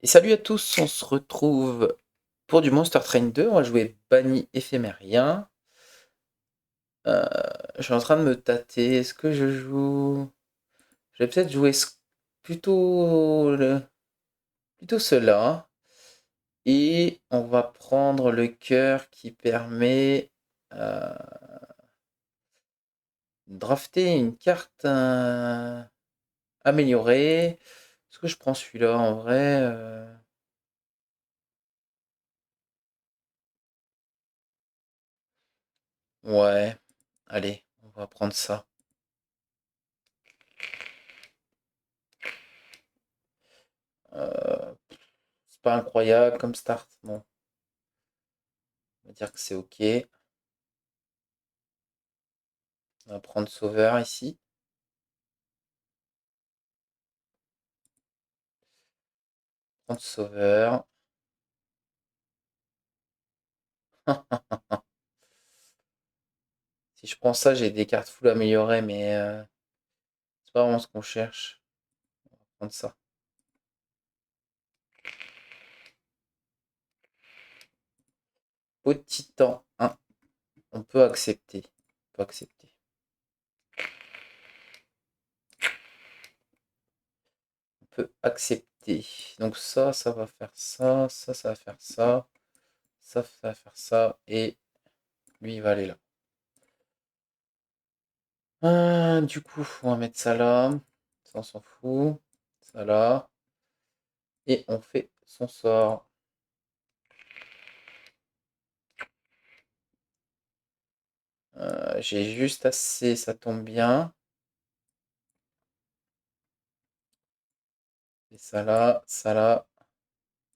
Et salut à tous, on se retrouve pour du Monster Train 2. On va jouer Banni éphémérien. Euh, je suis en train de me tâter. Est-ce que je joue. Je vais peut-être jouer plutôt, plutôt cela. Et on va prendre le cœur qui permet euh, de drafter une carte améliorée. Est-ce que je prends celui-là en vrai Ouais, allez, on va prendre ça. Euh, c'est pas incroyable comme start. Bon, on va dire que c'est ok. On va prendre sauveur ici. Prendre sauveur. Si je prends ça, j'ai des cartes full améliorées, mais c'est pas vraiment ce qu'on cherche. On va prendre ça. Petit temps 1. On peut accepter. On peut accepter. On peut accepter. Donc ça va faire ça. Ça va faire ça. Ça va faire ça. Et lui, il va aller là. Du coup, on va mettre ça là. Ça, on s'en fout. Ça là. Et on fait son sort. J'ai juste assez, ça tombe bien. Et ça là.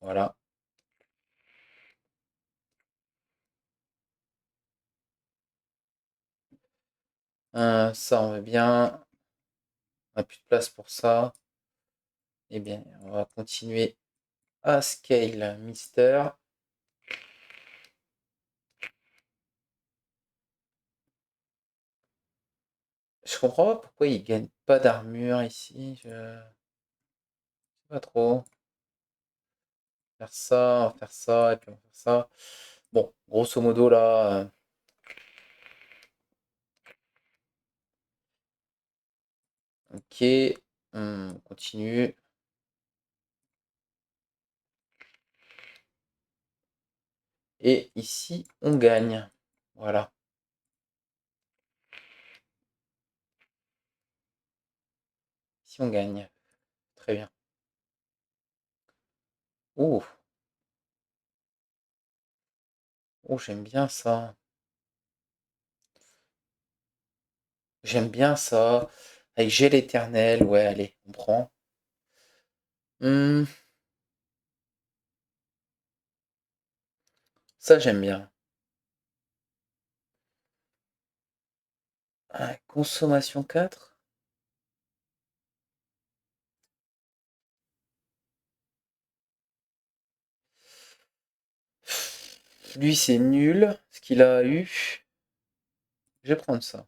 Voilà. Ça, on veut bien. On n'a plus de place pour ça. Eh bien, on va continuer à scale Mister. Je comprends pas pourquoi il gagne pas d'armure ici. Je sais pas trop. Faire ça, on va faire ça, et puis on va faire ça. Bon, grosso modo là. Ok. On continue. Et ici, on gagne. Voilà. Ici, on gagne. Très bien. Oh, oh, j'aime bien ça. J'aime bien ça. Avec gel éternel. Ouais, allez, on prend. Hmm, ça, j'aime bien. Ah, consommation 4. Lui, c'est nul, ce qu'il a eu. Je vais prendre ça.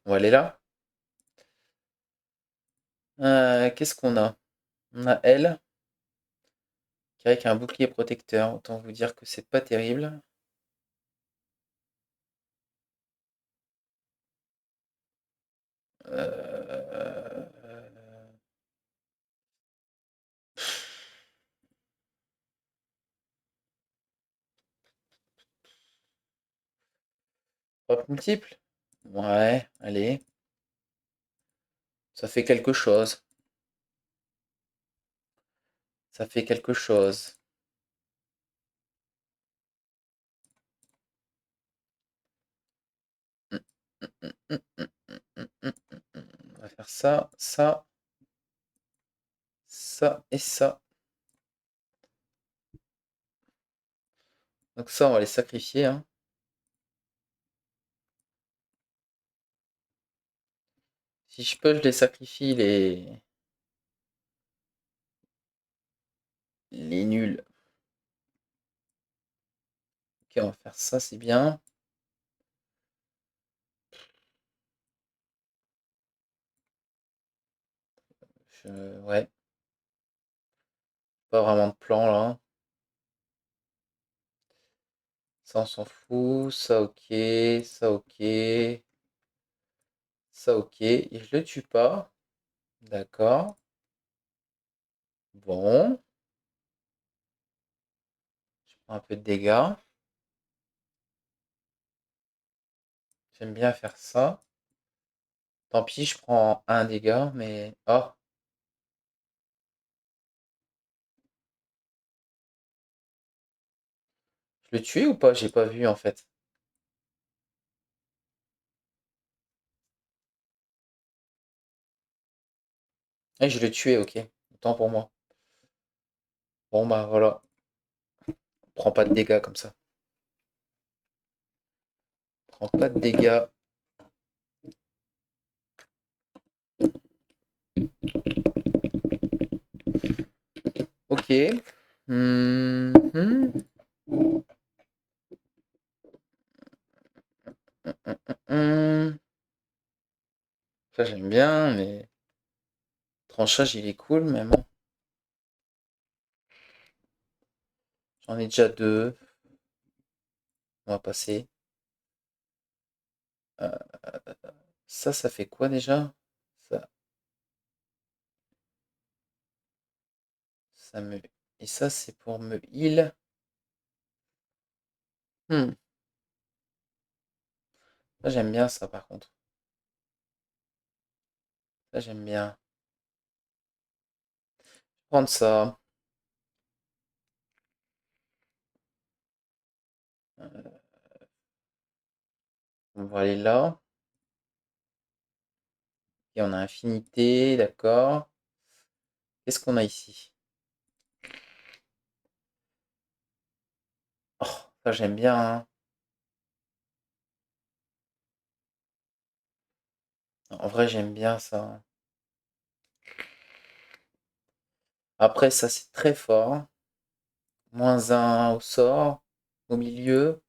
On va aller là. Qu'est-ce qu'on a? On a elle, qui est avec un bouclier protecteur. Autant vous dire que c'est pas terrible. Euh, Frappe multiple? Ouais, allez. Ça fait quelque chose. Ça fait quelque chose. On va faire ça, ça et ça. Donc ça, on va les sacrifier, hein. Si je peux, je les sacrifie, les nuls. Ok, on va faire ça, c'est bien. Ouais, pas vraiment de plan là. Ça, on s'en fout. Ça, ok. Ça, ok. Ça, ok. Et je le tue pas. D'accord. Bon. Je prends un peu de dégâts. J'aime bien faire ça. Tant pis, je prends un dégât, mais... Oh, je le tué ou pas? J'ai pas vu en fait. Eh, je l'ai tué, ok. Autant pour moi. Bon, bah voilà. Prends pas de dégâts comme ça. Prends pas de dégâts. Ok. Mhm. Hum. Ça, j'aime bien, mais tranchage, il est cool, mais bon. J'en ai déjà deux. On va passer. Euh, ça fait quoi déjà? Ça, ça me... Et ça, c'est pour me heal. Hmm. Ça, j'aime bien ça, par contre. Ça, j'aime bien. Prendre ça. Euh, on va aller là. Et on a infinité, d'accord. Qu'est-ce qu'on a ici? Oh, ça, j'aime bien, hein. En vrai, j'aime bien ça. Après, ça, c'est très fort. -1 au sort, au milieu.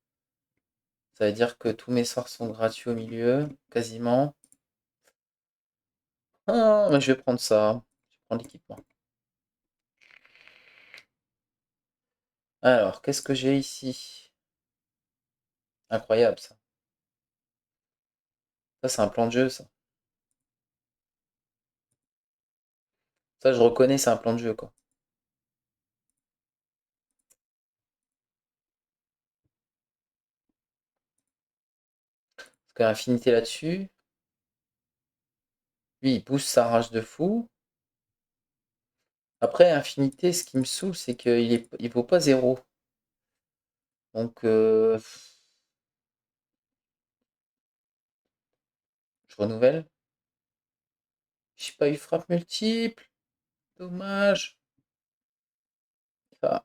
Ça veut dire que tous mes sorts sont gratuits au milieu, quasiment. Ah, mais je vais prendre ça. Je vais prendre l'équipement. Alors, qu'est-ce que j'ai ici? Incroyable, ça. Ça, c'est un plan de jeu, ça. Ça, je reconnais, c'est un plan de jeu, quoi. Parce que l'infinité là-dessus, lui, il pousse sa rage de fou. Après, infinité, ce qui me saoule, c'est il vaut pas zéro. Donc, je renouvelle. J'ai pas eu frappe multiple. Dommage. Ah,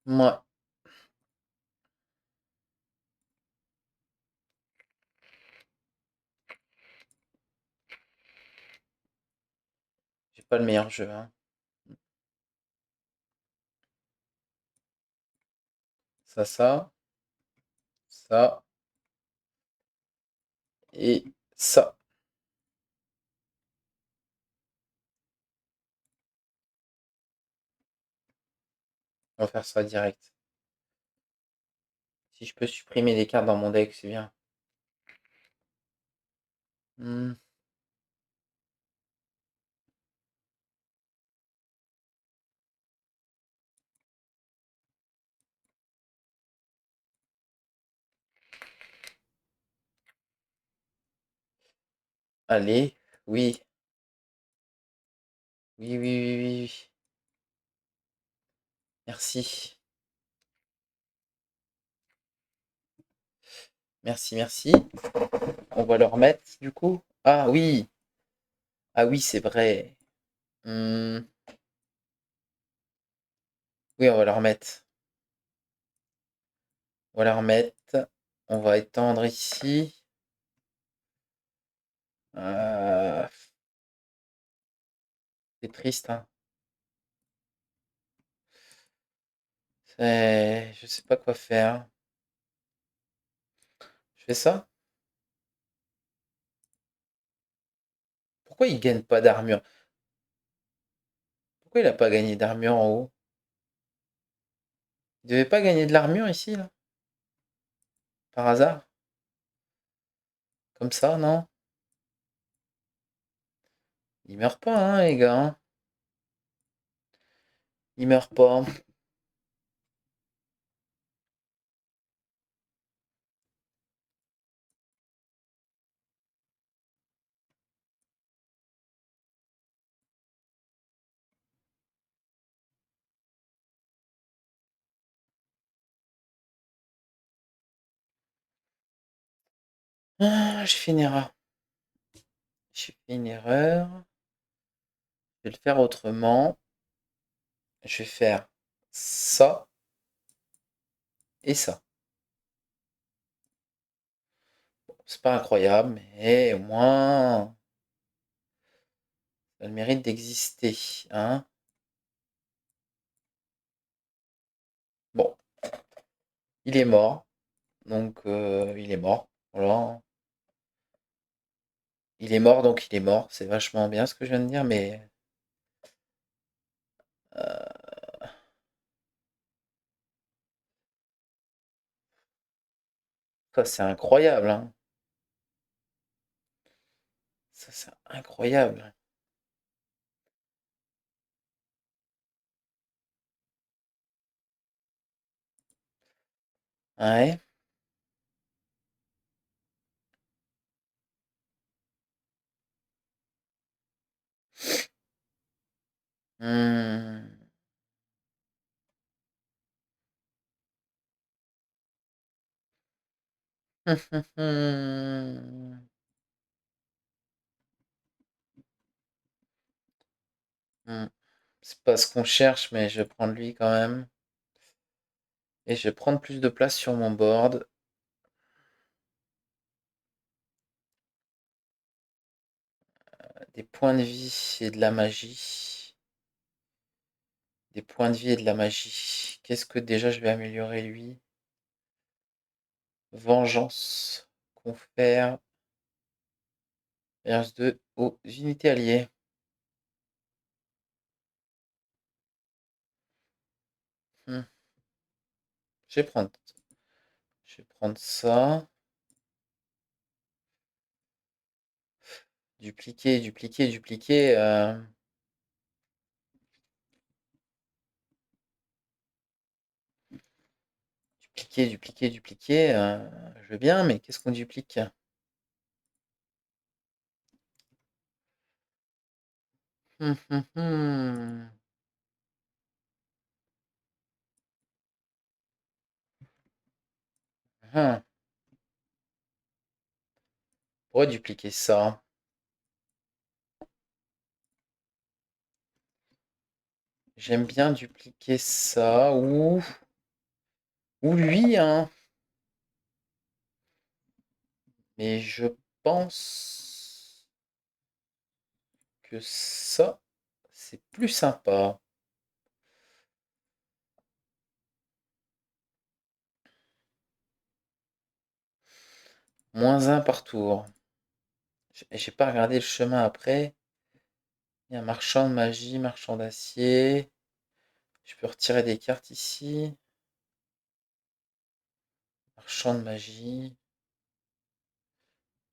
moi, j'ai pas le meilleur jeu, hein. Ça, ça et ça. On va faire ça direct. Si je peux supprimer des cartes dans mon deck, c'est bien. Hmm, allez, oui. Oui, oui, oui, oui, oui. Merci. Merci, merci. On va le remettre, du coup. Ah oui. Ah oui, c'est vrai. Hmm, oui, on va le remettre. On va la remettre. On va étendre ici. Euh, c'est triste, hein. Je sais pas quoi faire. fais ça? Pourquoi il gagne pas d'armure? Pourquoi il a pas gagné d'armure en haut? Il devait pas gagner de l'armure ici, là? Par hasard? Comme ça, non? Il meurt pas, hein, les gars, hein. Il meurt pas. Ah, j'ai fait une erreur. J'ai fait une erreur. Je vais le faire autrement. Je vais faire ça et ça. C'est pas incroyable, mais au moins, ça a le mérite d'exister, hein. Bon, il est mort. Donc, il est mort. Voilà. Il est mort, donc il est mort. C'est vachement bien ce que je viens de dire, mais ça, c'est incroyable, hein. Ça, c'est incroyable. Ouais. Hmm. Hmm. C'est pas ce qu'on cherche, mais je vais prendre lui quand même. Et je vais prendre plus de place sur mon board. Des points de vie et de la magie. Des points de vie et de la magie. Qu'est-ce que déjà je vais améliorer lui? Vengeance. Confère. RS2 aux unités alliées. Hmm. Je vais prendre. Je vais prendre ça. Dupliquer, dupliquer, dupliquer. Dupliquer, dupliquer, dupliquer. Je veux bien, mais qu'est-ce qu'on duplique? Hum, hum, hum. Hum. On pourrait dupliquer ça. J'aime bien dupliquer ça. Ou lui, hein. Mais je pense que ça, c'est plus sympa. -1 par tour. J'ai pas regardé le chemin après. Il y a marchand de magie, marchand d'acier. Je peux retirer des cartes ici. Marchand de magie.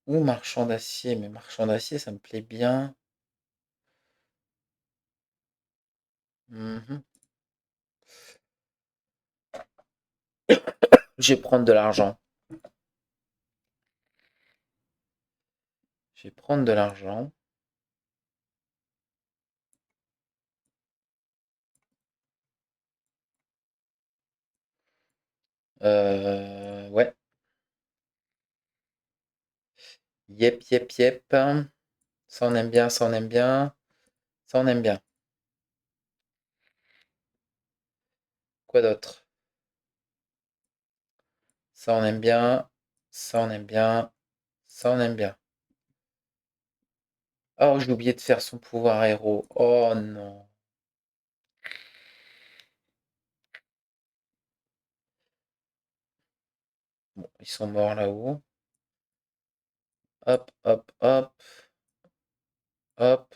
Ou marchand d'acier. Mais marchand d'acier, ça me plaît bien. Mhm. Je vais prendre de l'argent. Je vais prendre de l'argent. Ouais. Yep, yep, yep. Ça on aime bien, ça on aime bien. Ça on aime bien. Quoi d'autre? Ça on aime bien. Ça on aime bien. Ça on aime bien. Oh, j'ai oublié de faire son pouvoir héros. Oh non. Bon, ils sont morts là-haut. Hop, hop, hop, hop,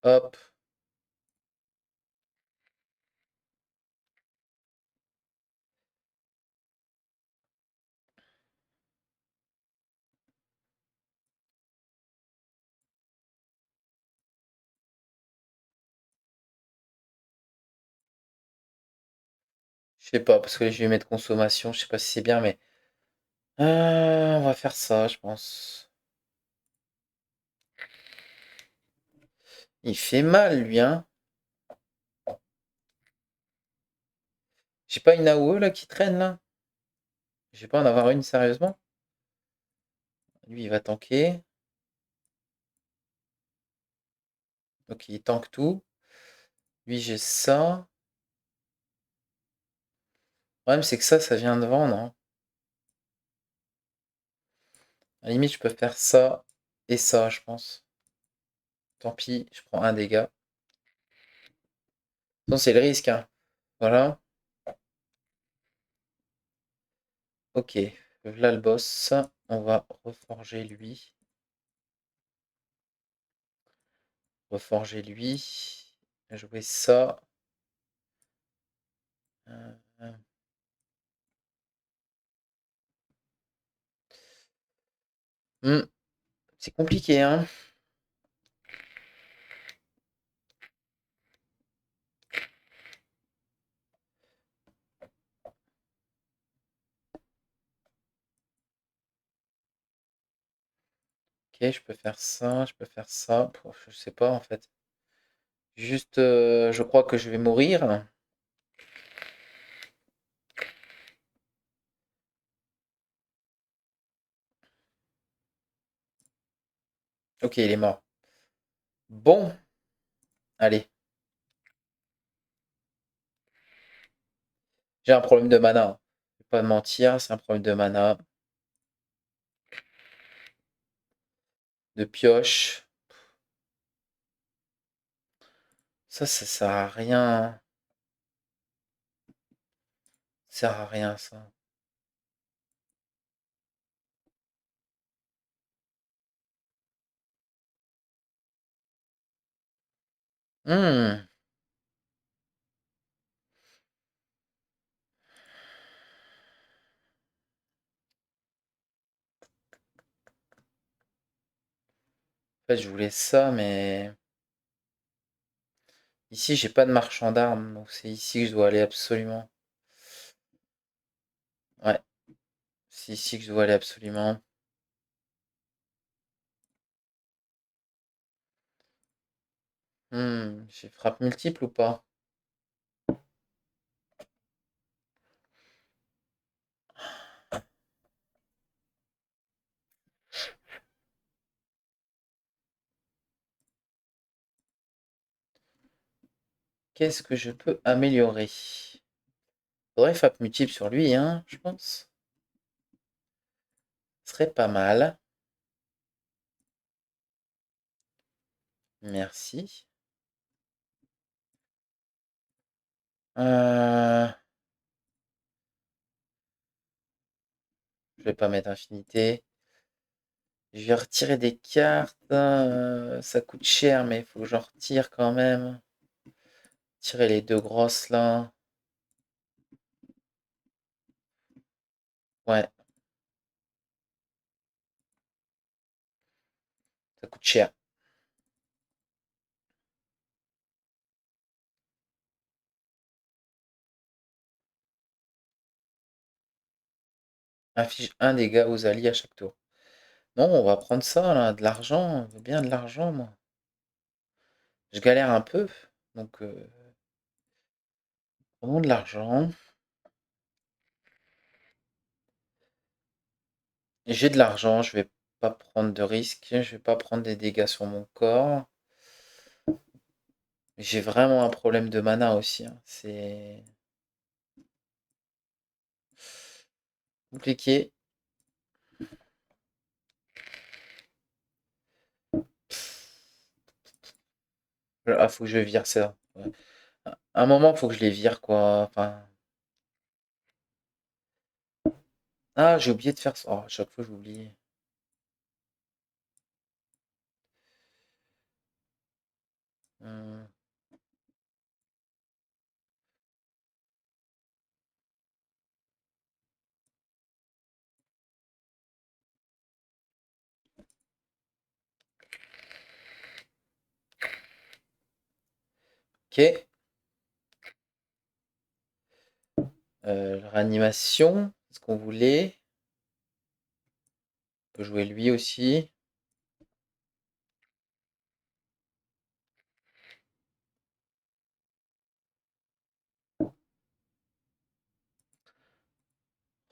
hop. Je sais pas, parce que je vais mettre consommation, je sais pas si c'est bien, mais... on va faire ça, je pense. Il fait mal, lui, hein. J'ai pas une AOE, là, qui traîne, là. Je vais pas en avoir une, sérieusement. Lui, il va tanker. Ok, il tank tout. Lui, j'ai ça. Le problème, c'est que ça vient devant, non? À la limite, je peux faire ça et ça, je pense. Tant pis, je prends un dégât. Non, c'est le risque, hein. Voilà. Ok. Là, le boss. On va reforger lui. Reforger lui. Jouer ça. Euh, hmm, c'est compliqué, hein. Ok, je peux faire ça, je peux faire ça. Je sais pas, en fait. Juste, je crois que je vais mourir. Ok, il est mort. Bon, allez. J'ai un problème de mana, hein. Je vais pas mentir, c'est un problème de mana. De pioche. Ça sert à rien. Ça sert à rien, ça. Hmm. En fait, je voulais ça, mais... Ici, j'ai pas de marchand d'armes, donc c'est ici que je dois aller absolument. Ouais, c'est ici que je dois aller absolument. J'ai frappe multiple ou pas? Qu'est-ce que je peux améliorer? Faudrait frappe multiple sur lui, hein, je pense. Ce serait pas mal. Merci. Euh, je vais pas mettre infinité. Je vais retirer des cartes. Ça coûte cher, mais il faut que j'en retire quand même. Tirer les deux grosses là. Ouais, ça coûte cher. Inflige un dégât aux alliés à chaque tour. Non, on va prendre ça là, de l'argent. Je veux bien de l'argent, moi. Je galère un peu, donc prenons de l'argent. J'ai de l'argent, je vais pas prendre de risques, je vais pas prendre des dégâts sur mon corps. J'ai vraiment un problème de mana aussi, hein. C'est compliqué. Ah, faut que je vire ça. Ouais. À un moment, faut que je les vire, quoi. Enfin. Ah, j'ai oublié de faire ça. Oh, à chaque fois, j'oublie. Hmm. Ok. Réanimation, ce qu'on voulait. On peut jouer lui aussi.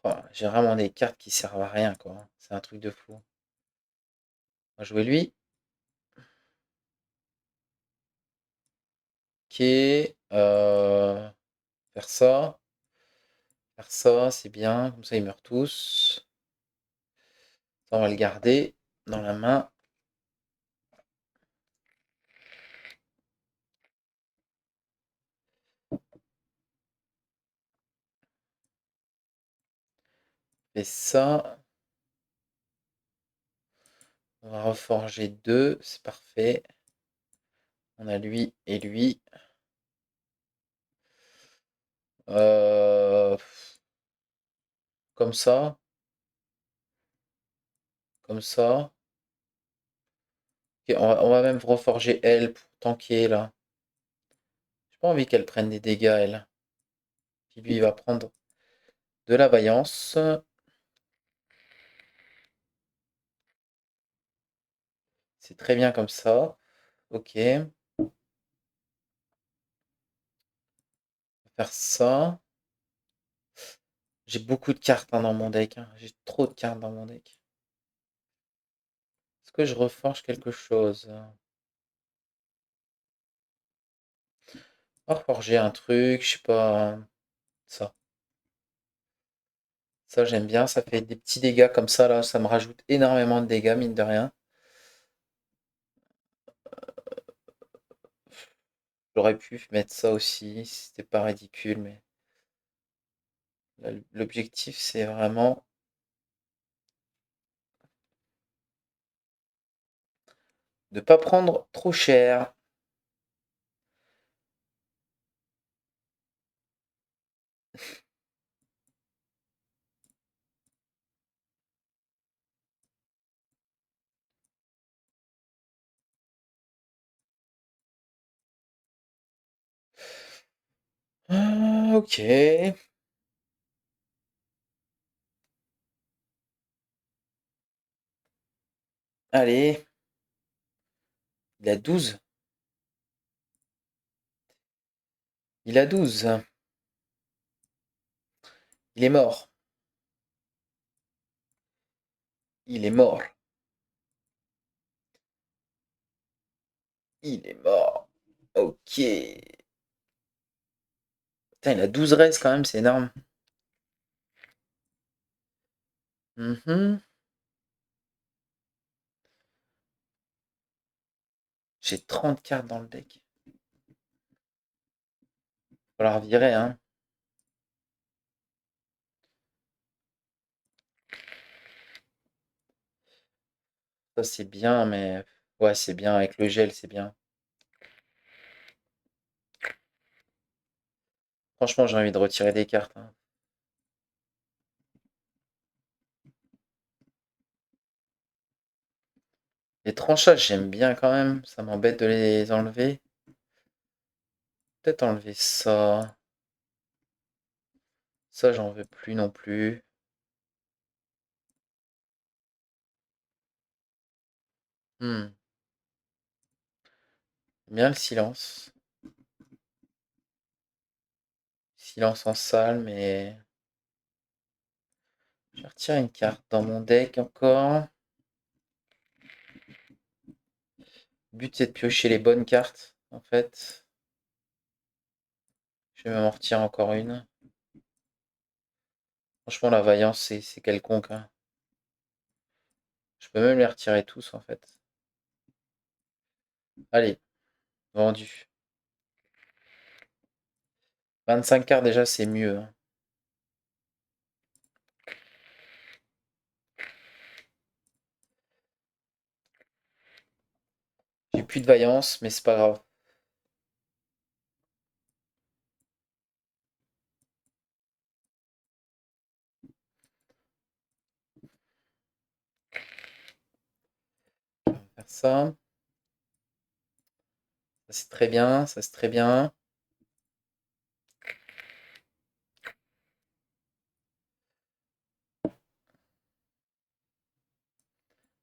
Oh, j'ai vraiment des cartes qui servent à rien, quoi. C'est un truc de fou. On va jouer lui. Ok. Faire ça. Faire ça, c'est bien. Comme ça, ils meurent tous. Ça, on va le garder dans la main. Et ça. On va reforger deux. C'est parfait. On a lui et lui. Euh, Comme ça. Comme ça. Ok, on va même reforger elle pour tanker là. J'ai pas envie qu'elle prenne des dégâts, elle. Puis lui, il va prendre de la vaillance. C'est très bien comme ça. Ok. On va faire ça. J'ai beaucoup de cartes dans mon deck, hein. J'ai trop de cartes dans mon deck. Est-ce que je reforge quelque chose? On va reforger un truc, je sais pas. Ça. Ça, j'aime bien. Ça fait des petits dégâts comme ça, là. Ça me rajoute énormément de dégâts, mine de rien. J'aurais pu mettre ça aussi. C'était pas ridicule, mais là, l'objectif, c'est vraiment de pas prendre trop cher. Ok. Allez. Il a 12. Il a 12. Il est mort. Il est mort. Il est mort. Ok. Putain, il a 12 res quand même, c'est énorme. Mhm. J'ai 30 cartes dans le deck. Faut la revirer, hein. Ça, c'est bien, mais... Ouais, c'est bien. Avec le gel, c'est bien. Franchement, j'ai envie de retirer des cartes, hein. Les tranchages, j'aime bien quand même. Ça m'embête de les enlever. Peut-être enlever ça. Ça, j'en veux plus non plus. Hmm. Bien le silence. Silence en salle, mais... Je vais retirer une carte dans mon deck encore. Le but, c'est de piocher les bonnes cartes, en fait. Je vais même en retirer encore une. Franchement, la vaillance, c'est quelconque, hein. Je peux même les retirer tous, en fait. Allez, vendu. 25 cartes, déjà, c'est mieux, hein. J'ai plus de vaillance, mais c'est pas grave. ça. Ça, c'est très bien. Ça, c'est très bien.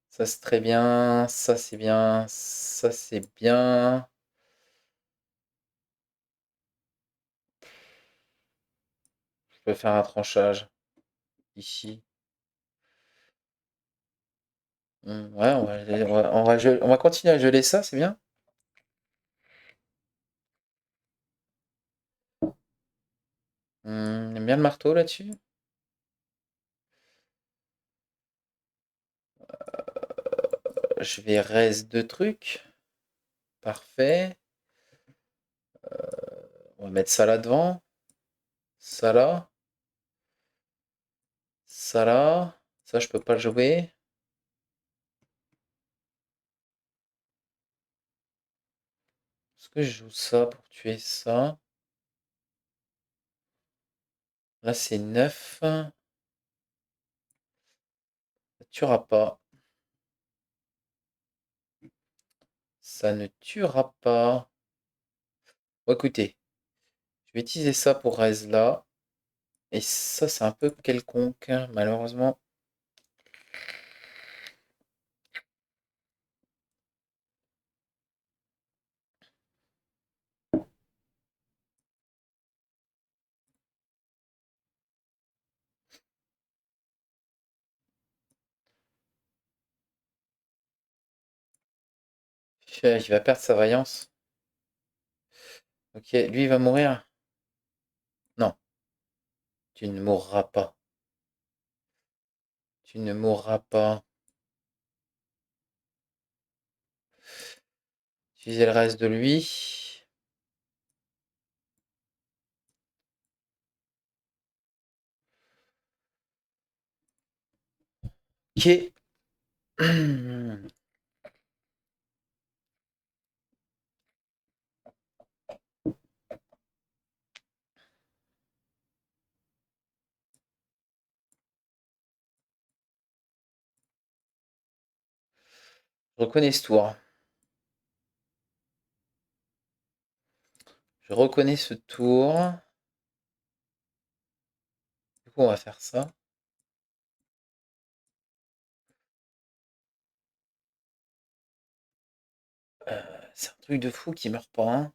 Ça, c'est très bien. Ça, c'est bien. Ça, c'est bien. Je peux faire un tranchage ici. Ouais, on va continuer à geler ça, c'est bien. J'aime bien le marteau là-dessus. Je vais raise deux trucs. Parfait. On va mettre ça là devant. Ça là. Ça là. Ça, je peux pas le jouer. Est-ce que je joue ça pour tuer ça? Là, c'est 9. Ça tuera pas. Ça ne tuera pas. Bon, écoutez, je vais utiliser ça pour raise là. Et ça, c'est un peu quelconque, hein, malheureusement. Il va perdre sa vaillance. Ok, lui, il va mourir. Non, tu ne mourras pas. Tu ne mourras pas. Utiliser le reste de lui. Ok. Je reconnais ce tour. Je reconnais ce tour. Du coup, on va faire ça. C'est un truc de fou qui meurt pas, hein.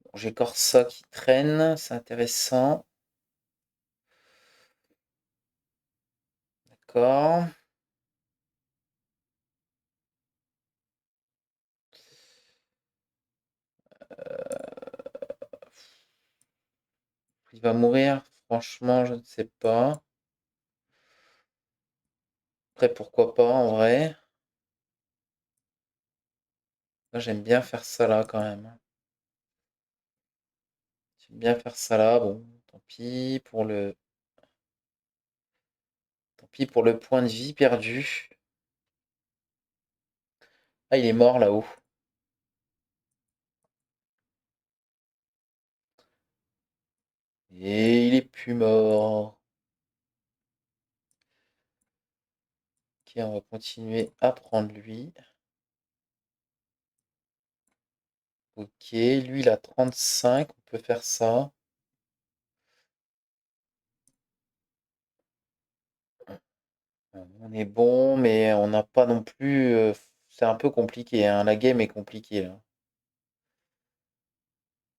Bon, j'ai Corsa qui traîne. C'est intéressant. D'accord. Il va mourir. Franchement, je ne sais pas. Après, pourquoi pas en vrai. Moi, j'aime bien faire ça là quand même. J'aime bien faire ça là. Bon, tant pis pour le point de vie perdu. Ah, il est mort là-haut. Et il est plus mort. Ok, on va continuer à prendre lui. Ok, lui il a 35, on peut faire ça. On est bon, mais on n'a pas non plus. C'est un peu compliqué, hein. La game est compliquée là.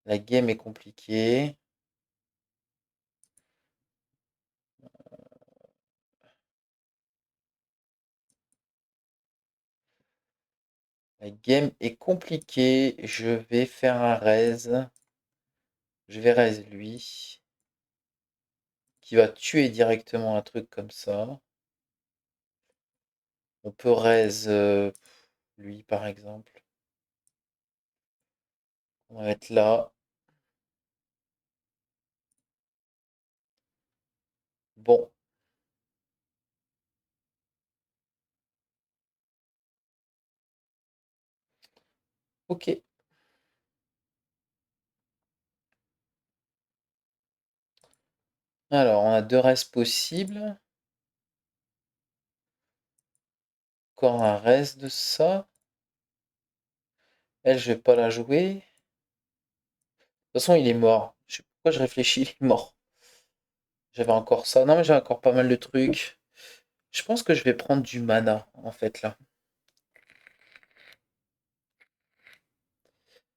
La game est compliquée. La game est compliquée. Je vais faire un raise. Je vais raise lui. Qui va tuer directement un truc comme ça. On peut raise lui par exemple. On va mettre là. Bon, ok. Alors, on a deux restes possibles. encore un reste de ça. Elle, je vais pas la jouer. De toute façon, il est mort. Je sais pas pourquoi je réfléchis, il est mort. J'avais encore ça. Non, mais j'ai encore pas mal de trucs. Je pense que je vais prendre du mana, en fait, là.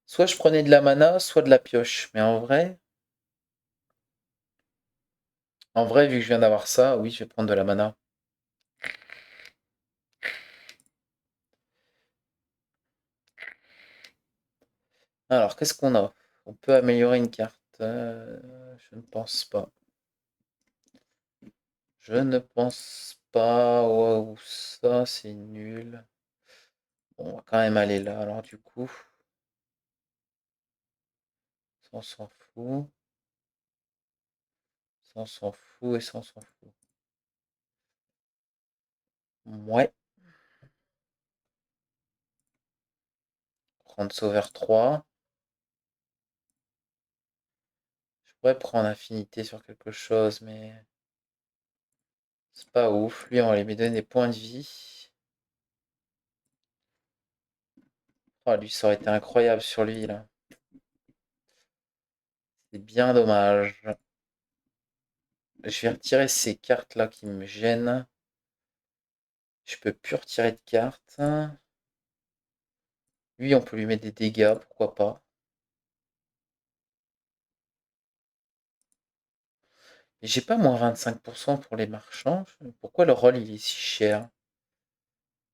Soit je prenais de la mana, soit de la pioche. Mais en vrai, vu que je viens d'avoir ça, oui, je vais prendre de la mana. Alors, qu'est-ce qu'on a? On peut améliorer une carte. Je ne pense pas. Je ne pense pas. Waouh, ça, c'est nul. Bon, on va quand même aller là, alors du coup. Ça, on s'en fout. Ça, on s'en fout et ça, on s'en fout. Ouais. Prendre Sauveur 3. Je pourrais prendre Affinité sur quelque chose, mais c'est pas ouf. Lui, on va lui donner des points de vie. Oh, lui, ça aurait été incroyable sur lui, là. C'est bien dommage. Je vais retirer ces cartes-là qui me gênent. Je peux plus retirer de cartes. Lui, on peut lui mettre des dégâts, pourquoi pas. Mais j'ai pas moins 25% pour les marchands. Pourquoi le rôle il est si cher?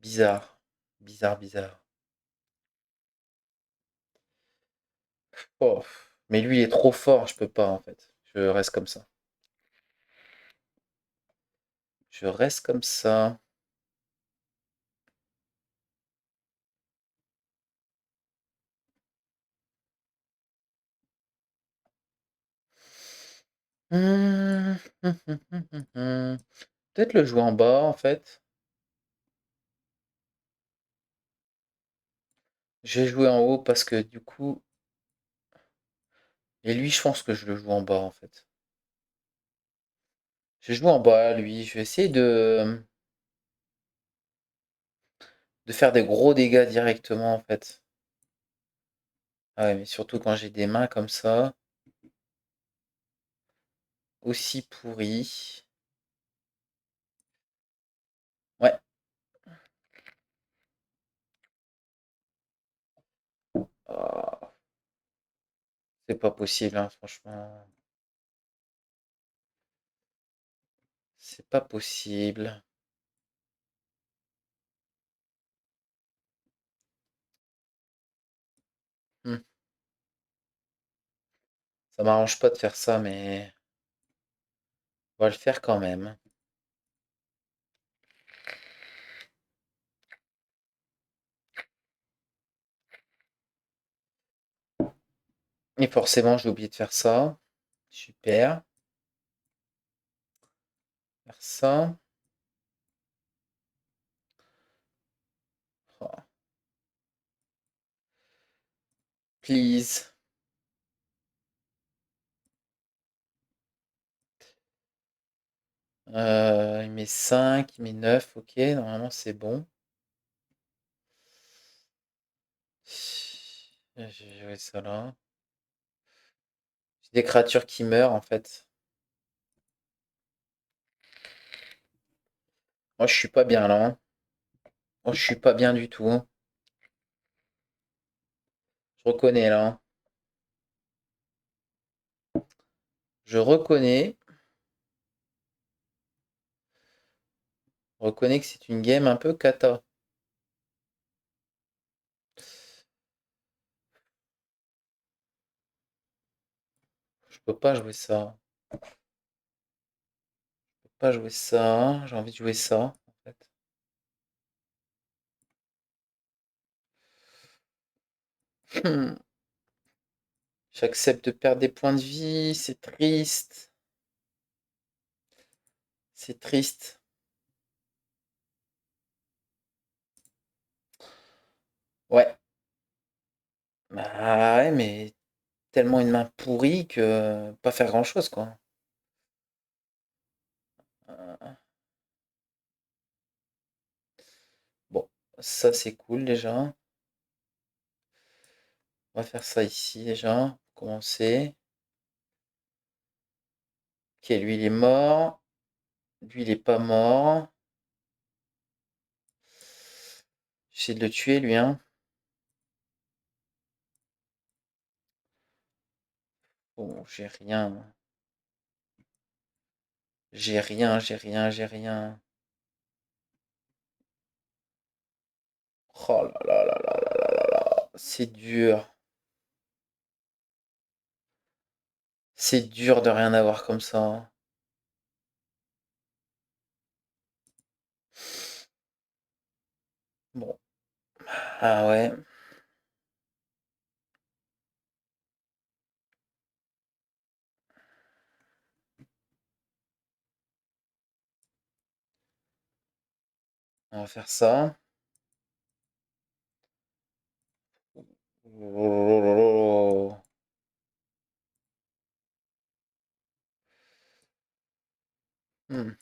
Bizarre. Bizarre, bizarre. Oh. Mais lui, il est trop fort, je peux pas en fait. Je reste comme ça. Je reste comme ça. Hum, hum. Peut-être le jouer en bas en fait. J'ai joué en haut parce que du coup. Et lui, je pense que je le joue en bas en fait. Je joue en bas, lui. Je vais essayer de faire des gros dégâts directement en fait. Ah ouais, mais surtout quand j'ai des mains comme ça. Aussi pourries. Ouais. Ah, c'est pas possible, hein, franchement. C'est pas possible. Hmm. Ça m'arrange pas de faire ça, mais on va le faire quand même. Et forcément, j'ai oublié de faire ça. Super. Faire ça. Oh, please. Il met 5, il met 9. Ok, normalement c'est bon. J'ai joué ça là. J'ai des créatures qui meurent en fait. Moi, je suis pas bien là, hein. Moi, je suis pas bien du tout, hein. Je reconnais là, hein. Je reconnais. Je reconnais que c'est une game un peu cata. Je peux pas jouer ça. Je peux pas jouer ça. J'ai envie de jouer ça, en fait. Hmm. J'accepte de perdre des points de vie. C'est triste. C'est triste. Ouais. Bah ouais, mais tellement une main pourrie que pas faire grand-chose, quoi. Euh, Bon. Ça, c'est cool déjà. On va faire ça ici déjà. Pour commencer. Ok, lui, il est mort. Lui, il est pas mort. J'essaie de le tuer, lui, hein. Bon, j'ai rien. J'ai rien, j'ai rien, j'ai rien. Oh là là là là là là là là. C'est dur. C'est dur de rien avoir comme ça. Bon. Ah ouais. On va faire ça. Oh. Hmm,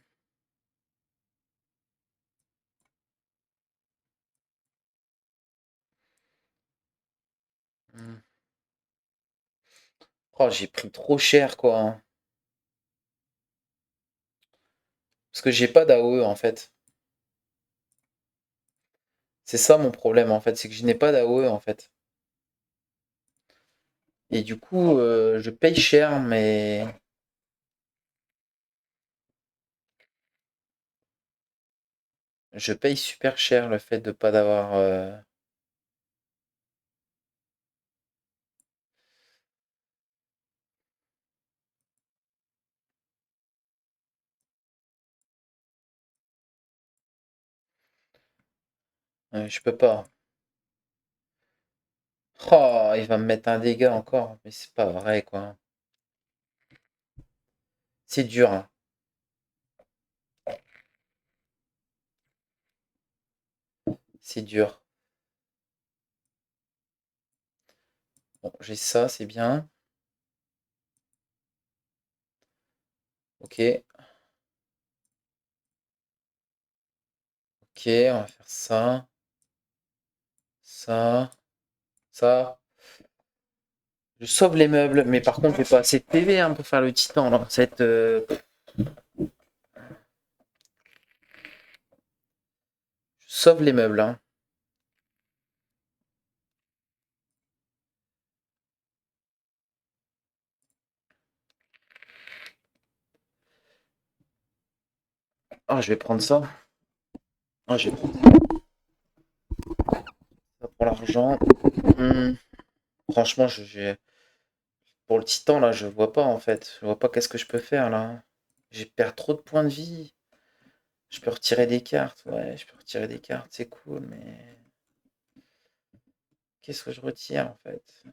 hmm. Oh, j'ai pris trop cher, quoi, hein. Parce que j'ai pas d'AOE, en fait. C'est ça mon problème, en fait. C'est que je n'ai pas d'AOE, en fait. Et du coup, je paye cher, mais je paye super cher le fait de pas d'avoir. Je peux pas. Oh, il va me mettre un dégât encore. Mais c'est pas vrai, quoi. C'est dur, hein. C'est dur. Bon, j'ai ça, c'est bien. Ok, ok, on va faire ça. Ça. Ça. Je sauve les meubles, mais par contre, j'ai pas assez de PV hein, pour faire le titan. Là. Je sauve les meubles. Hein. Ah, je vais prendre ça. Ah, je vais prendre ça pour l'argent. Hmm, franchement, pour le titan, là, je vois pas en fait. Je vois pas qu'est-ce que je peux faire là. J'ai perdu trop de points de vie. Je peux retirer des cartes. Ouais, je peux retirer des cartes, c'est cool, mais qu'est-ce que je retire en fait?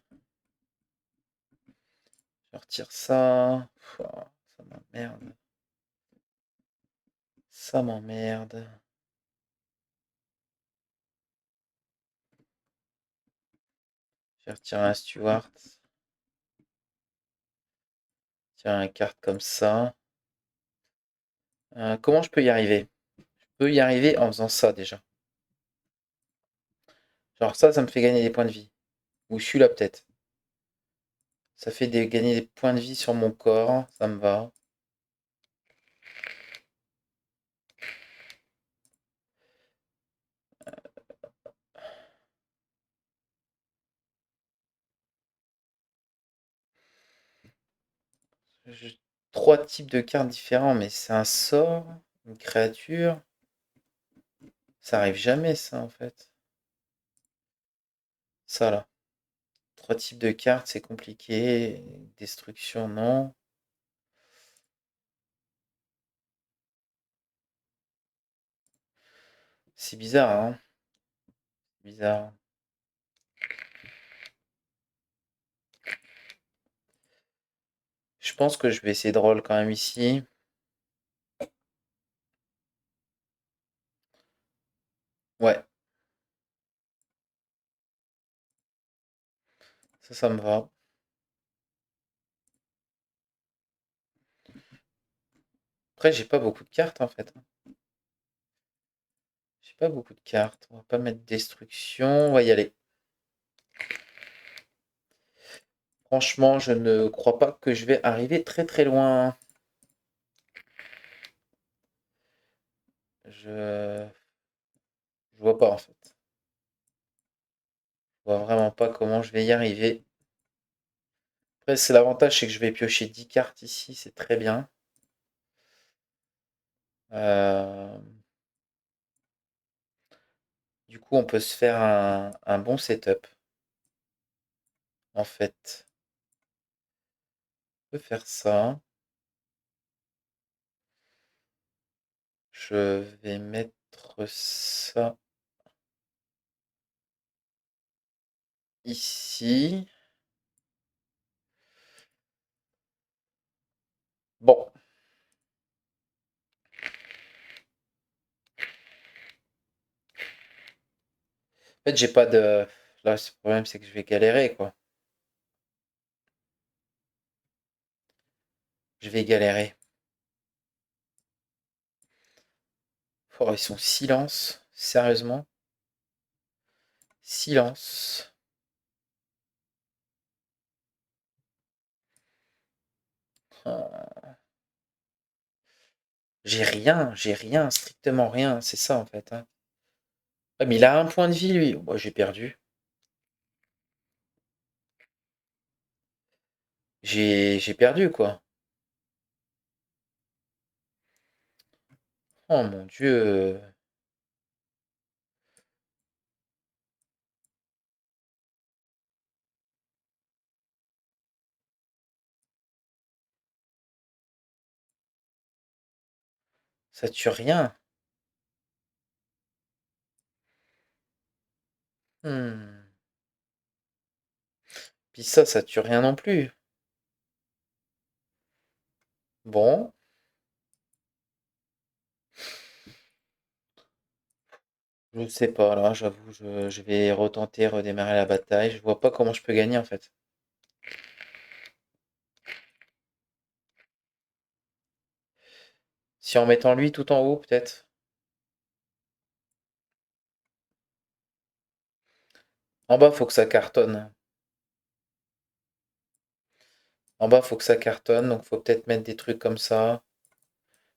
Je retire ça. Pouah, ça m'emmerde. Ça m'emmerde. Je vais retirer un Stewart. Tiens, une carte comme ça. Comment je peux y arriver? Je peux y arriver en faisant ça déjà. Genre ça me fait gagner des points de vie. Ou celui-là peut-être. Ça fait gagner des points de vie sur mon corps. Ça me va. J'ai trois types de cartes différents, mais c'est un sort, une créature. Ça arrive jamais ça en fait. Ça là. Trois types de cartes, c'est compliqué. Destruction, non. C'est bizarre, hein. Bizarre. Je pense que je vais essayer de roll quand même ici. Ouais, ça me va. Après, j'ai pas beaucoup de cartes en fait. pas beaucoup de cartes. On va pas mettre destruction. On va y aller. Franchement, je ne crois pas que je vais arriver très très loin. Je vois pas en fait. Je vois vraiment pas comment je vais y arriver. Après, c'est l'avantage, c'est que je vais piocher 10 cartes ici, c'est très bien. Du coup, on peut se faire un bon setup. En fait, on peut faire ça. Je vais mettre ça ici. Bon. En fait, j'ai pas de... Là, le problème, c'est que je vais galérer, quoi. Je vais galérer. Oh, ils sont silence. Sérieusement. Silence. Oh. J'ai rien, strictement rien. C'est ça, en fait, hein. Ah, mais il a un point de vie, lui. Moi, j'ai perdu. J'ai perdu, quoi. Oh, mon Dieu. Ça tue rien. Hmm. Puis ça tue rien non plus. Bon. Je ne sais pas, là, j'avoue, je vais retenter, redémarrer la bataille. Je vois pas comment je peux gagner, en fait. Si en mettant lui tout en haut, peut-être. En bas, faut que ça cartonne. En bas, faut que ça cartonne, donc faut peut-être mettre des trucs comme ça.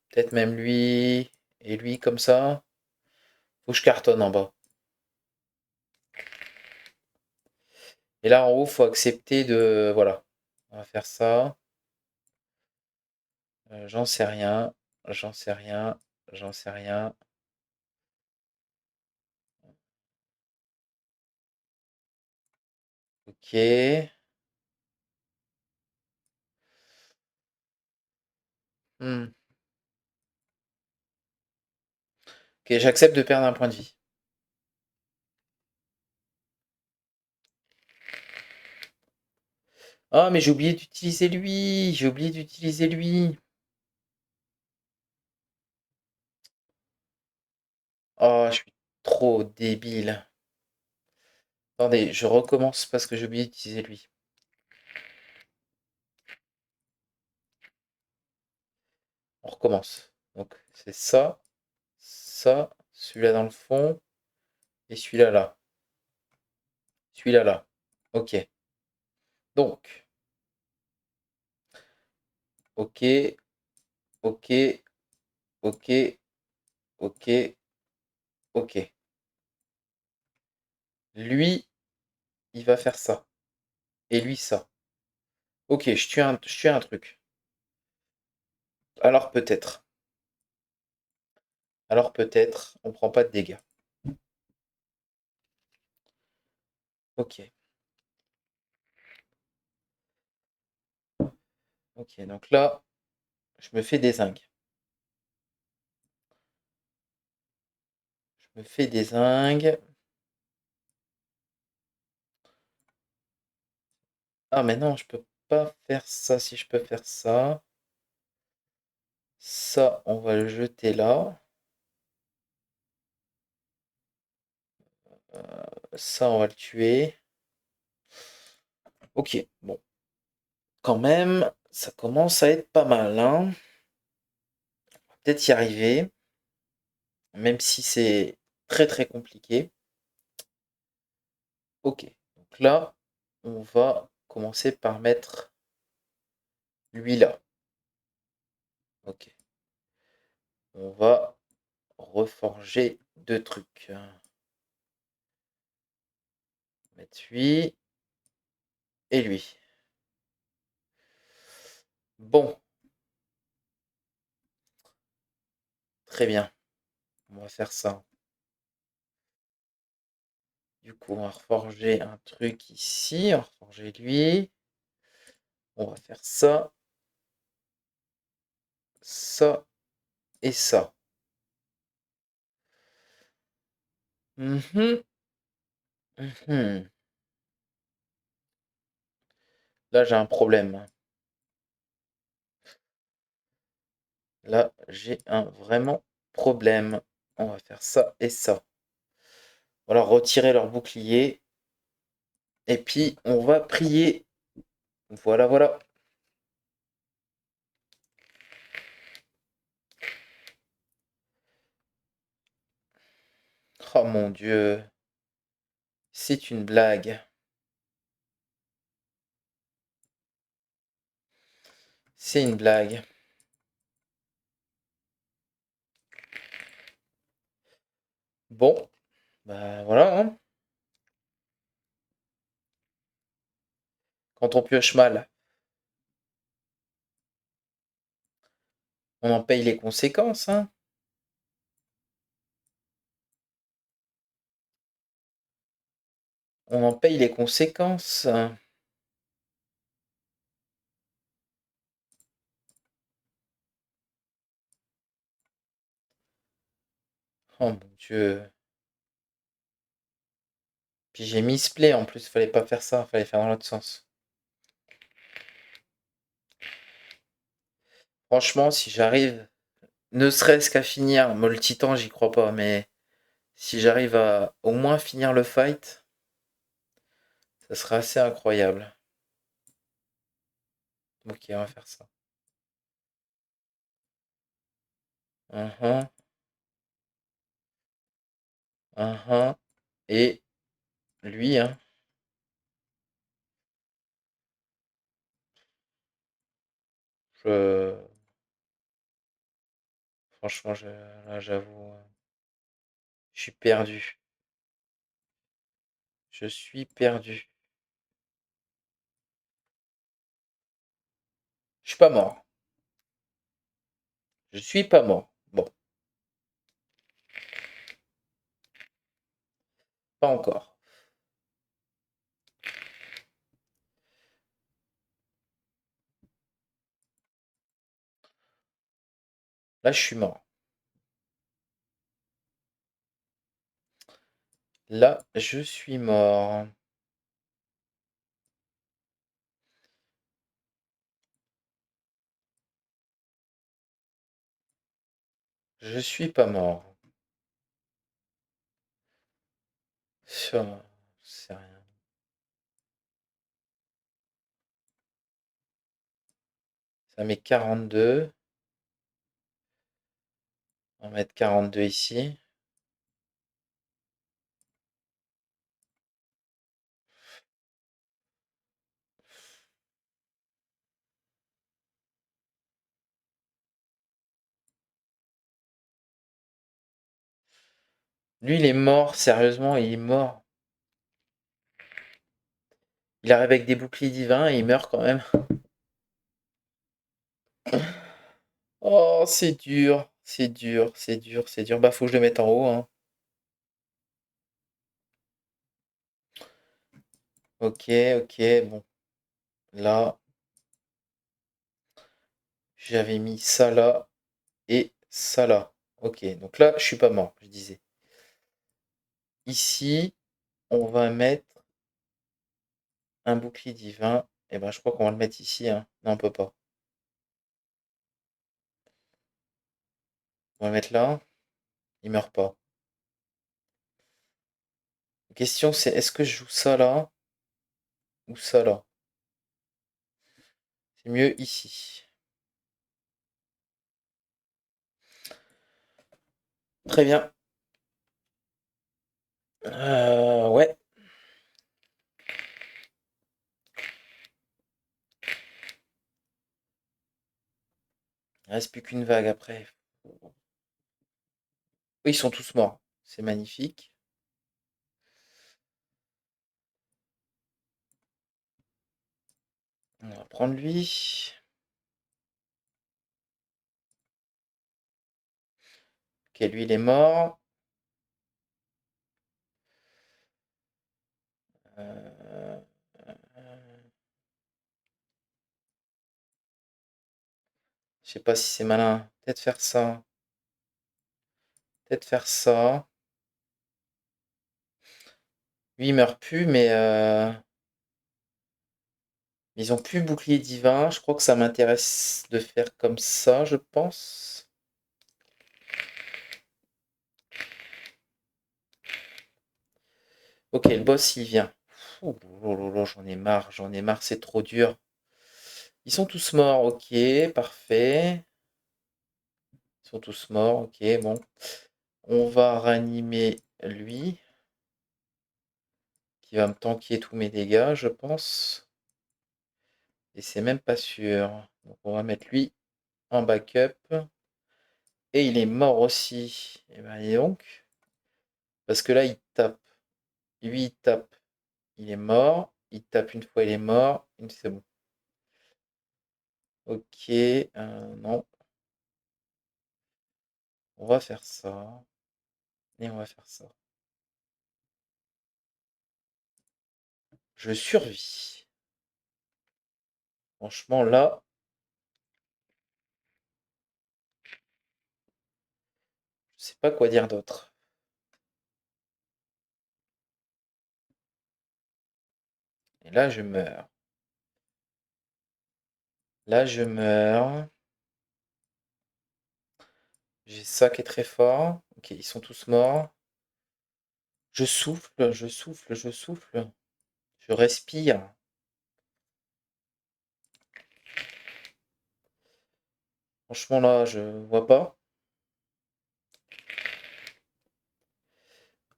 Peut-être même lui et lui comme ça. Faut que je cartonne en bas. Et là, en haut, faut accepter de... Voilà. On va faire ça. J'en sais rien. J'en sais rien. J'en sais rien. Ok. Hmm. Ok, j'accepte de perdre un point de vie. Ah, mais j'ai oublié d'utiliser lui. J'ai oublié d'utiliser lui. Oh, je suis trop débile. Attendez, je recommence parce que j'ai oublié d'utiliser lui. On recommence. Donc, c'est ça, celui-là dans le fond, et celui-là là. Celui-là là. Ok. Donc, ok, ok, ok, ok, ok. Lui, il va faire ça. Et lui, ça. Ok, je tue un truc. Alors peut-être. Alors peut-être, on prend pas de dégâts. Ok. Ok, donc là, je me fais des zingues. Je me fais des zingues. Ah, mais non, je peux pas faire ça si je peux faire ça. Ça, on va le jeter là. Ça, on va le tuer. Ok, bon. Quand même, ça commence à être pas mal, hein. On va peut-être y arriver. Même si c'est très très compliqué. Ok, donc là, on va commencer par mettre lui là. Ok, on va reforger deux trucs. Mettre lui et lui. Bon, très bien. On va faire ça. Du coup, on va reforger un truc ici. On va reforger lui. On va faire ça, ça et ça. Mhm, mhm. Là, j'ai un problème. Là, j'ai un vraiment problème. On va faire ça et ça. Voilà, retirer leur bouclier. Et puis, on va prier. Voilà, voilà. Oh mon Dieu. C'est une blague. C'est une blague. Bon, bah voilà, hein. Quand on pioche mal, on en paye les conséquences, hein. On en paye les conséquences. Oh mon Dieu. Puis j'ai misplay en plus, fallait pas faire ça, fallait faire dans l'autre sens. Franchement, si j'arrive, ne serait-ce qu'à finir, moi le titan, j'y crois pas, mais si j'arrive à au moins finir le fight, ça serait assez incroyable. Ok, on va faire ça. Mhm, mhm. Et lui, hein, je... franchement, là, j'avoue, je suis perdu. Je suis perdu. Je suis pas mort. Je suis pas mort. Bon, pas encore. Là, je suis mort. Là, je suis mort. Je suis pas mort. Ça, c'est rien. Ça met 42. On va mettre 42 ici. Lui, il est mort. Sérieusement, il est mort. Il arrive avec des boucliers divins et il meurt quand même. Oh, c'est dur. C'est dur. C'est dur. C'est dur. Bah, faut que je le mette en haut, hein. Ok, ok. Bon. Là, j'avais mis ça là et ça là. Ok. Donc là, je suis pas mort, je disais. Ici, on va mettre un bouclier divin. Et ben, je crois qu'on va le mettre ici, hein. Non, on peut pas. On va le mettre là. Il meurt pas. La question, c'est est-ce que je joue ça là ou ça là? C'est mieux ici. Très bien. Ouais. Il reste plus qu'une vague après. Oui, ils sont tous morts. C'est magnifique. On va prendre lui. Ok, lui, il est mort. Euh, Je sais pas si c'est malin. Peut-être faire ça. Peut-être faire ça. Lui, il meurt plus, mais ils ont plus bouclier divin. Je crois que ça m'intéresse de faire comme ça, je pense. Ok, le boss, il vient. Ouh, j'en ai marre, c'est trop dur. Ils sont tous morts, ok, parfait. Ils sont tous morts, ok, bon. On va ranimer lui, qui va me tanker tous mes dégâts, je pense. Et c'est même pas sûr. Donc on va mettre lui en backup. Et il est mort aussi. Et ben et donc. Parce que là, il tape. Lui, il tape. Il est mort. Il tape une fois, il est mort. C'est bon. Ok. Non. On va faire ça. Et on va faire ça. Je survis. Franchement, là, je sais pas quoi dire d'autre. Et là, je meurs. Là, je meurs. J'ai ça qui est très fort. Ok, ils sont tous morts. Je souffle, je souffle, je souffle. Je respire. Franchement, là, je vois pas.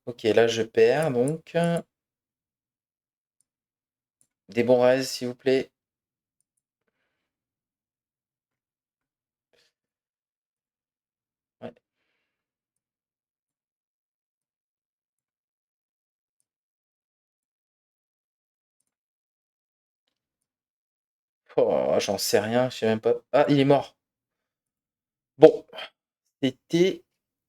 Ok, là, je perds, donc. Des bons raises, s'il vous plaît. Ouais. Oh, j'en sais rien, je sais même pas. Ah, il est mort. Bon, c'était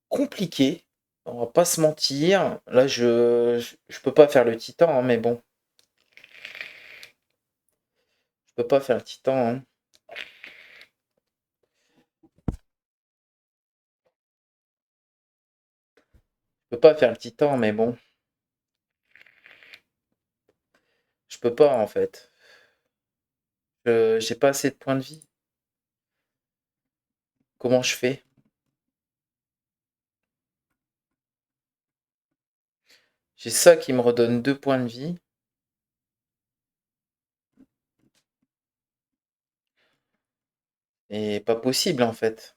compliqué. On va pas se mentir. Là, je peux pas faire le titan, hein, mais bon. Je peux pas faire le titan, hein. Je peux pas faire le titan, mais bon. Je peux pas, en fait. J'ai pas assez de points de vie. Comment je fais? J'ai ça qui me redonne 2 points de vie. Et pas possible, en fait.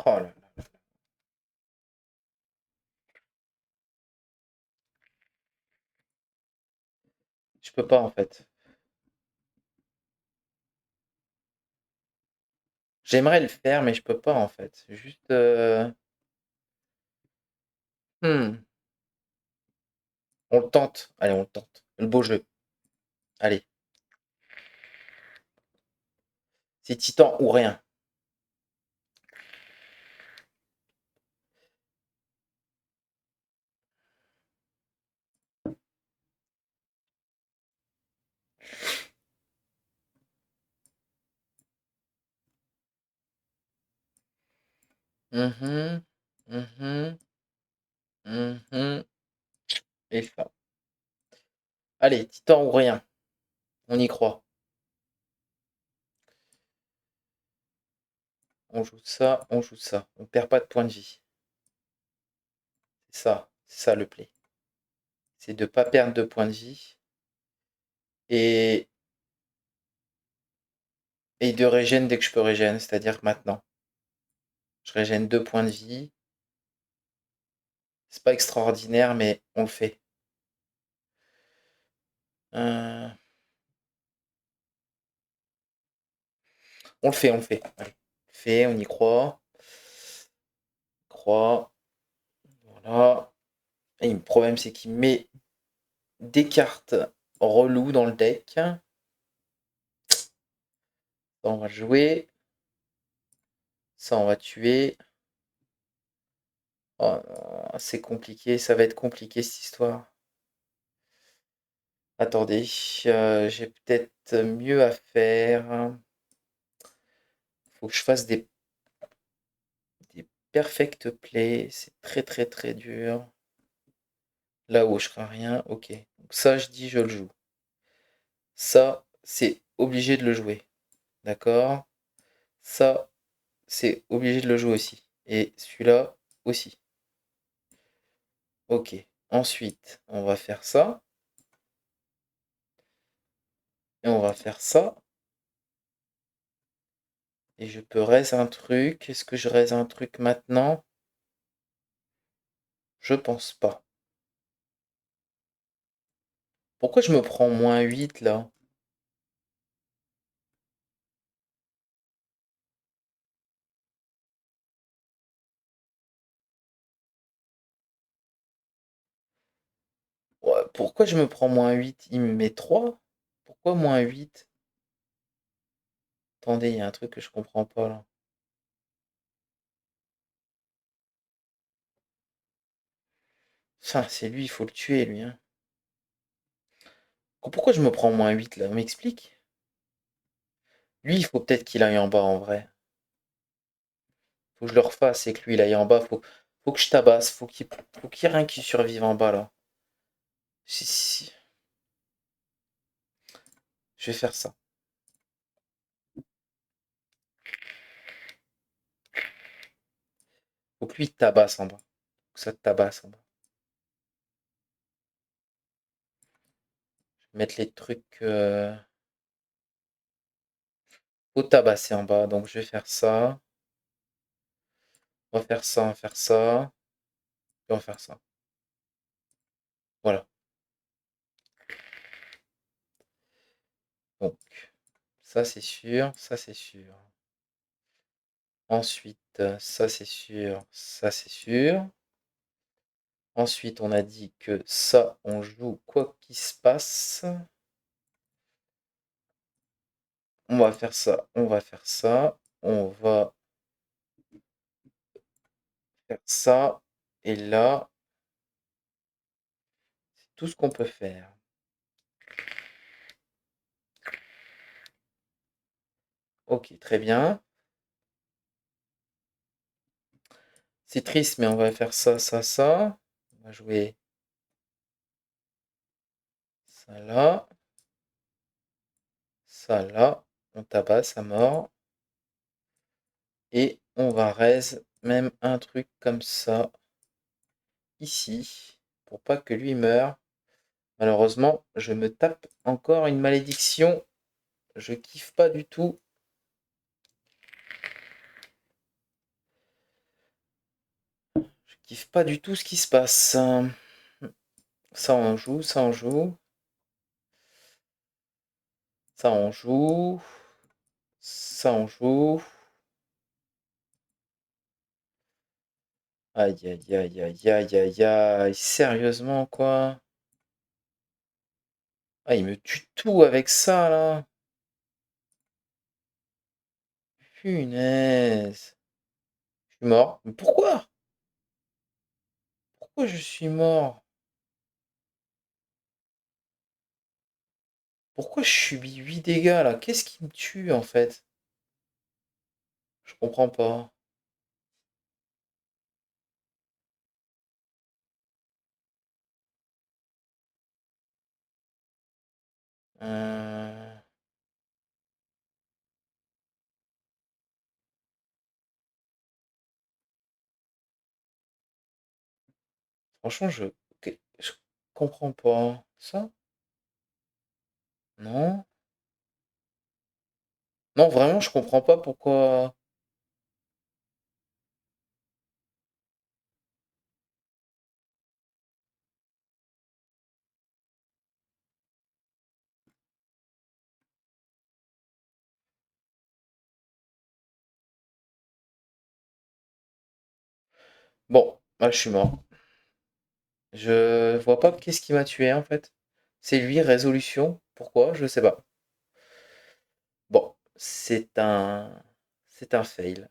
Oh là là. Je peux pas, en fait. J'aimerais le faire, mais je peux pas, en fait. Juste. Hmm. On le tente. Allez, on le tente. Le beau jeu. Allez. C'est titan ou rien. Mhm. Mhm. Mhm. Et ça. Allez, titan ou rien. On y croit. On joue ça, on joue ça. On perd pas de points de vie. C'est ça le play. C'est de pas perdre de points de vie. Et, Et de régène dès que je peux régène, c'est-à-dire maintenant. Je régène 2 points de vie. C'est pas extraordinaire, mais on le fait. Euh, on le fait, on le fait. Allez. On le fait, on y croit. Croit. Voilà. Et le problème, c'est qu'il met des cartes reloues dans le deck. Ça, on va jouer. Ça, on va tuer. Oh, c'est compliqué, ça va être compliqué cette histoire. Attendez, j'ai peut-être mieux à faire. Faut que je fasse des perfect plays. C'est très très très dur. Là-haut, je ferai rien. Ok. Donc ça, je dis, je le joue. Ça, c'est obligé de le jouer. D'accord? Ça, c'est obligé de le jouer aussi. Et celui-là aussi. Ok. Ensuite, on va faire ça. Et on va faire ça. Et je peux raise un truc. Est-ce que je raise un truc maintenant? Je pense pas. Pourquoi je me prends -8 là? Ouais, pourquoi je me prends -8? Il me met 3. Pourquoi -8? Attendez, il y a un truc que je comprends pas là. Ça, c'est lui, il faut le tuer lui, hein. Pourquoi je me prends -8 là? M'explique. Lui, il faut peut-être qu'il aille en bas en vrai. Faut que je le refasse et que lui il aille en bas. Faut que je tabasse. Faut qu'il y ait rien qui survive en bas là. Si. Je vais faire ça. Faut que lui il tabasse en bas. Faut que ça te tabasse en bas. Je vais mettre les trucs. Faut tabasser en bas. Donc je vais faire ça. On va faire ça, on va faire ça. Et on va faire ça. Voilà. Donc, ça c'est sûr, ça c'est sûr. Ensuite, ça c'est sûr, ça c'est sûr. Ensuite, on a dit que ça, on joue quoi qu'il se passe. On va faire ça, on va faire ça, on va faire ça. Et là, c'est tout ce qu'on peut faire. Ok, très bien. C'est triste, mais on va faire ça, ça, ça. On va jouer ça là. Ça là. On tabasse à mort. Et on va raise même un truc comme ça. Ici. Pour pas que lui meure. Malheureusement, je me tape encore une malédiction. Je kiffe pas du tout. Je kiffe pas du tout ce qui se passe. Ça on joue, ça on joue. Ça on joue. Ça on joue. Aïe aïe aïe aïe aïe aïe aïe. Sérieusement quoi? Ah il me tue tout avec ça là. Punaise. Je suis mort. Mais pourquoi? Pourquoi je suis mort? Pourquoi je subis 8 dégâts là? Qu'est-ce qui me tue en fait? Je comprends pas. Euh, Franchement, je comprends pas. Ça? Non? Non, vraiment, je comprends pas pourquoi. Bon, bah, je suis mort. Je vois pas qu'est-ce qui m'a tué en fait. C'est lui, résolution. Pourquoi? Je sais pas. Bon, c'est un fail.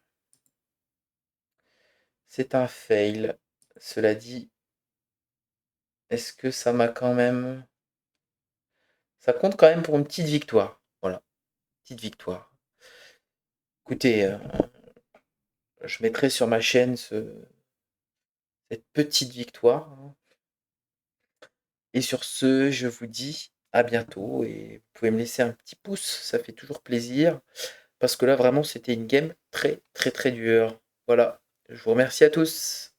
C'est un fail. Cela dit, est-ce que ça m'a quand même. Ça compte quand même pour une petite victoire. Voilà, petite victoire. Écoutez, je mettrai sur ma chaîne cette petite victoire, hein. Et sur ce, je vous dis à bientôt et vous pouvez me laisser un petit pouce, ça fait toujours plaisir. Parce que là, vraiment, c'était une game très, très, très dure. Voilà, je vous remercie à tous.